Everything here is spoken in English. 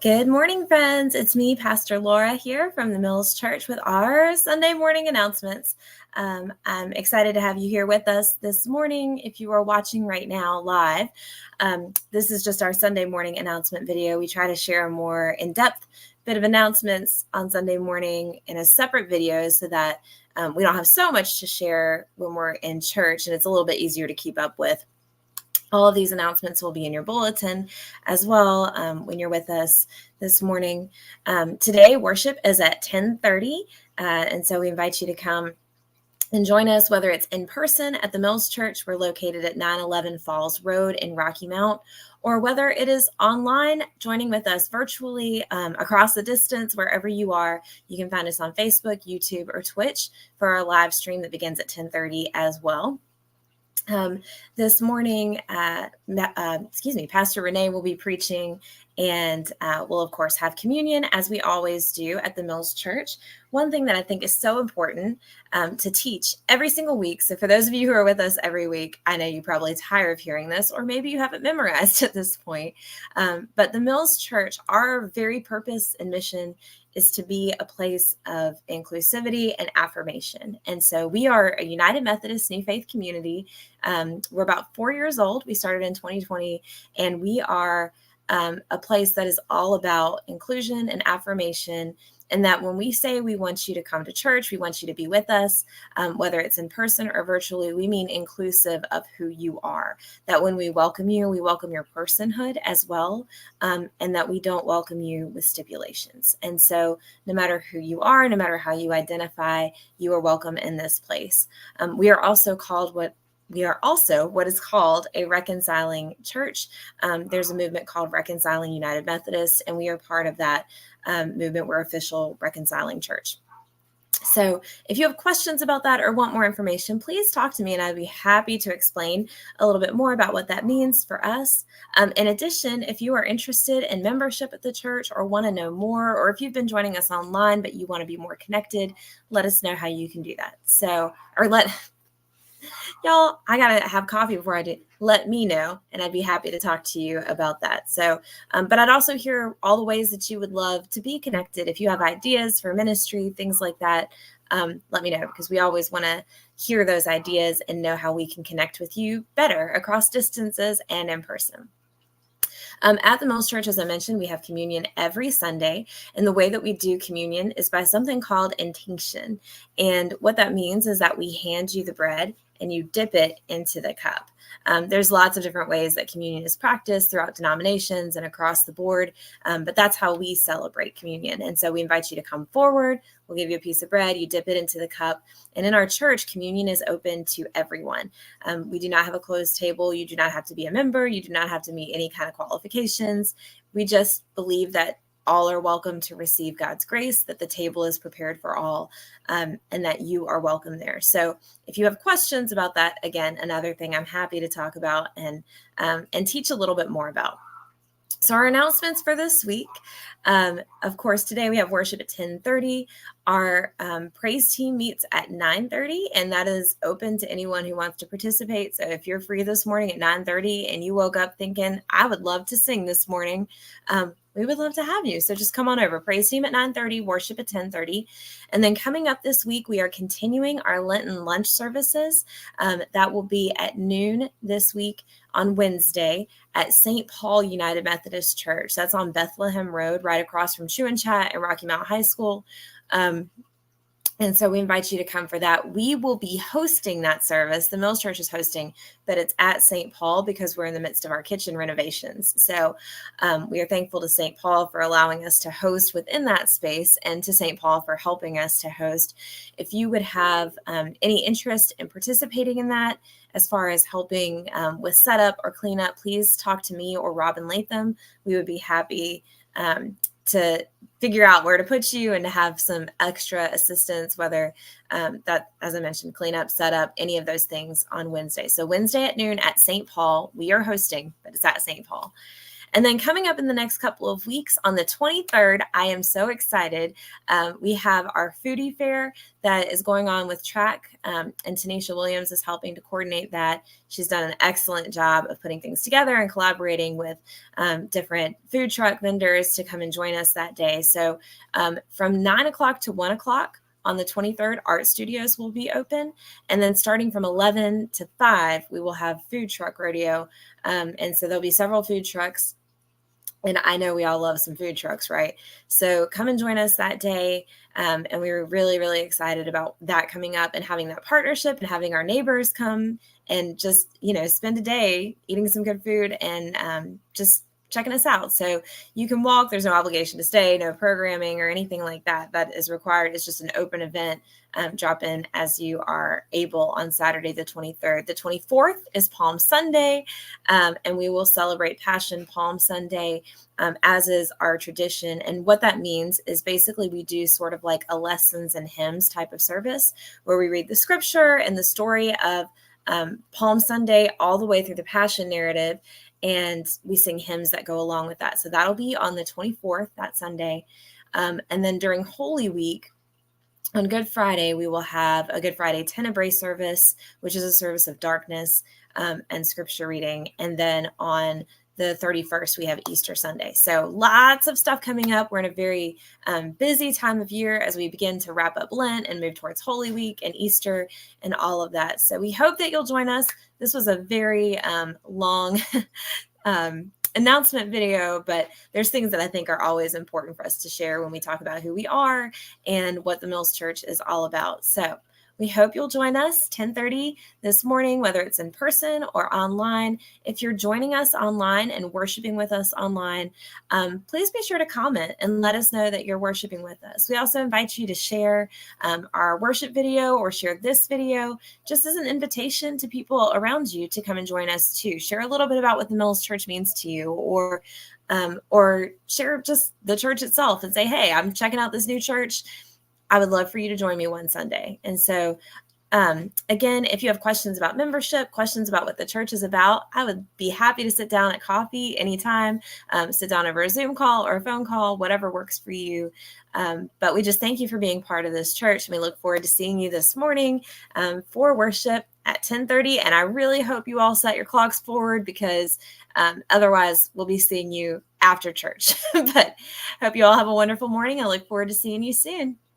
Good morning, friends. It's me, Pastor Laura, here from the Mills Church with our Sunday morning announcements. I'm excited to have you here with us this morning. If you are watching right now live, this is just our Sunday morning announcement video. We try to share a more in-depth bit of announcements on Sunday morning in a separate video so that we don't have so much to share when we're in church, and it's a little bit easier to keep up with. All of these announcements will be in your bulletin as well when you're with us this morning. Today, worship is at 10:30, and so we invite you to come and join us, whether it's in person at the Mills Church. We're located at 911 Falls Road in Rocky Mount, or whether it is online, joining with us virtually across the distance, wherever you are. You can find us on Facebook, YouTube, or Twitch for our live stream that begins at 10:30 as well. This morning, Pastor Renee will be preaching, and we'll, of course, have communion, as we always do at the Mills Church. One thing that I think is so important to teach every single week, so for those of you who are with us every week, I know you're probably tired of hearing this, or maybe you haven't memorized at this point, but the Mills Church, our very purpose and mission is to be a place of inclusivity and affirmation. And so we are a United Methodist New Faith community. We're about 4 years old. We started in 2020, and we are a place that is all about inclusion and affirmation. And that when we say we want you to come to church, we want you to be with us, whether it's in person or virtually, we mean inclusive of who you are. That when we welcome you, we welcome your personhood as well, and that we don't welcome you with stipulations. And so no matter who you are, no matter how you identify, you are welcome in this place. We are also what is called a reconciling church. There's a movement called Reconciling United Methodist, and we are part of that movement. We're official reconciling church. So if you have questions about that or want more information, please talk to me, and I'd be happy to explain a little bit more about what that means for us. In addition, if you are interested in membership at the church or want to know more, or if you've been joining us online but you want to be more connected, let us know how you can do that. Y'all, I gotta have coffee before I do. Let me know, and I'd be happy to talk to you about that. So, but I'd also hear all the ways that you would love to be connected. If you have ideas for ministry, things like that, let me know, because we always want to hear those ideas and know how we can connect with you better across distances and in person. At the Mills Church, as I mentioned, we have communion every Sunday. And the way that we do communion is by something called intinction. And what that means is that we hand you the bread and you dip it into the cup. There's lots of different ways that communion is practiced throughout denominations and across the board, but that's how we celebrate communion. And so we invite you to come forward. We'll give you a piece of bread, you dip it into the cup. And in our church, communion is open to everyone. We do not have a closed table. You do not have to be a member. You do not have to meet any kind of qualifications. We just believe that all are welcome to receive God's grace, that the table is prepared for all, and that you are welcome there. So if you have questions about that, again, another thing I'm happy to talk about and teach a little bit more about. So our announcements for this week, of course, today we have worship at 10:30. Our praise team meets at 9:30, and that is open to anyone who wants to participate. So if you're free this morning at 9:30 and you woke up thinking, I would love to sing this morning, we would love to have you. So just come on over. Praise team at 9:30, worship at 10:30. And then coming up this week, we are continuing our Lenten lunch services. That will be at noon this week on Wednesday at St. Paul United Methodist Church. That's on Bethlehem Road, right across from Chew and Chat and Rocky Mount High School. And so we invite you to come for that. We will be hosting that service. The Mills Church is hosting, but it's at St. Paul because we're in the midst of our kitchen renovations. So we are thankful to St. Paul for allowing us to host within that space, and to St. Paul for helping us to host. If you would have any interest in participating in that, as far as helping with setup or cleanup, please talk to me or Robin Latham. We would be happy to figure out where to put you and to have some extra assistance, whether that, as I mentioned, cleanup, setup, any of those things on Wednesday. So Wednesday at noon at St. Paul, we are hosting, but it's at St. Paul. And then coming up in the next couple of weeks on the 23rd, I am so excited. We have our Foodie Fair that is going on with Track, and Tanisha Williams is helping to coordinate that. She's done an excellent job of putting things together and collaborating with different food truck vendors to come and join us that day. So from 9 o'clock to 1 o'clock on the 23rd, Art Studios will be open. And then starting from 11 to 5, we will have Food Truck Rodeo. And so there'll be several food trucks. And I know we all love some food trucks, right? So come and join us that day. And we were really, really excited about that coming up and having that partnership and having our neighbors come and just, spend a day eating some good food and just checking us out. So you can walk. There's no obligation to stay, no programming or anything like that that is required. It's just an open event. Drop in as you are able on Saturday, the 23rd. The 24th is Palm Sunday, and we will celebrate Passion Palm Sunday, as is our tradition. And what that means is basically we do sort of like a lessons and hymns type of service where we read the scripture and the story of Palm Sunday all the way through the Passion narrative, and we sing hymns that go along with that. So that'll be on the 24th, that Sunday. And then during Holy Week, on Good Friday, we will have a Good Friday Tenebrae service, which is a service of darkness and scripture reading. And then on the 31st, we have Easter Sunday. So lots of stuff coming up. We're in a very busy time of year as we begin to wrap up Lent and move towards Holy Week and Easter and all of that. So we hope that you'll join us. This was a very long announcement video, but there's things that I think are always important for us to share when we talk about who we are and what the Mills Church is all about. So we hope you'll join us 10:30 this morning, whether it's in person or online. If you're joining us online and worshiping with us online, please be sure to comment and let us know that you're worshiping with us. We also invite you to share our worship video or share this video just as an invitation to people around you to come and join us too. Share a little bit about what the Mills Church means to you, or share just the church itself and say, hey, I'm checking out this new church. I would love for you to join me one Sunday. And so, again, if you have questions about membership, questions about what the church is about, I would be happy to sit down at coffee anytime, sit down over a Zoom call or a phone call, whatever works for you. But we just thank you for being part of this church. And we look forward to seeing you this morning for worship at 10:30. And I really hope you all set your clocks forward because otherwise we'll be seeing you after church. But hope you all have a wonderful morning. I look forward to seeing you soon.